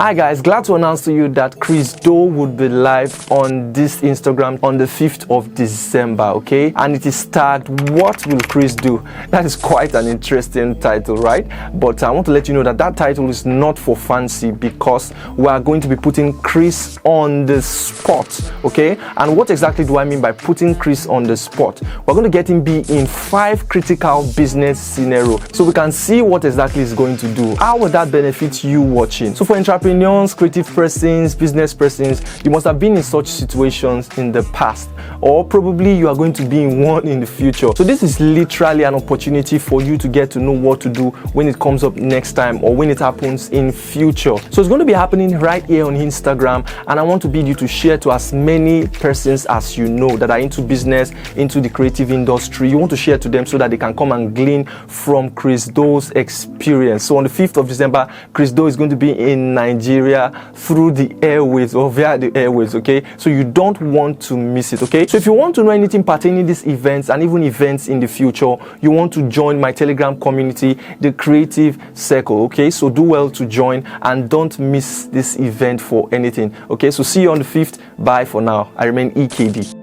Hi guys, glad to announce to you that Chris Do would be live on this Instagram on the 5th of December, okay? And it is tagged, "What Will Chris Do?" That is quite an interesting title, right? But I want to let you know that that title is not for fancy, because we are going to be putting Chris on the spot, okay? And what exactly do I mean by putting Chris on the spot? We're going to get him be in 5 critical business scenarios so we can see what exactly he's going to do. How will that benefit you watching? So for entrepreneurs, creative persons, business persons, you must have been in such situations in the past, or probably you are going to be in one in the future. So this is literally an opportunity for you to get to know what to do when it comes up next time, or when it happens in future. So it's going to be happening right here on Instagram, and I want to bid you to share to as many persons as you know that are into business, into the creative industry. You want to share to them so that they can come and glean from Chris Do's experience. So on the 5th of December, Chris Do is going to be in Nigeria through the airways, or via the airways, okay? So you don't want to miss it, okay? So if you want to know anything pertaining to these events and even events in the future, you want to join my Telegram community, the Creative Circle, okay? So do well to join and don't miss this event for anything, okay? So see you on the 5th. Bye for now. I remain EKD.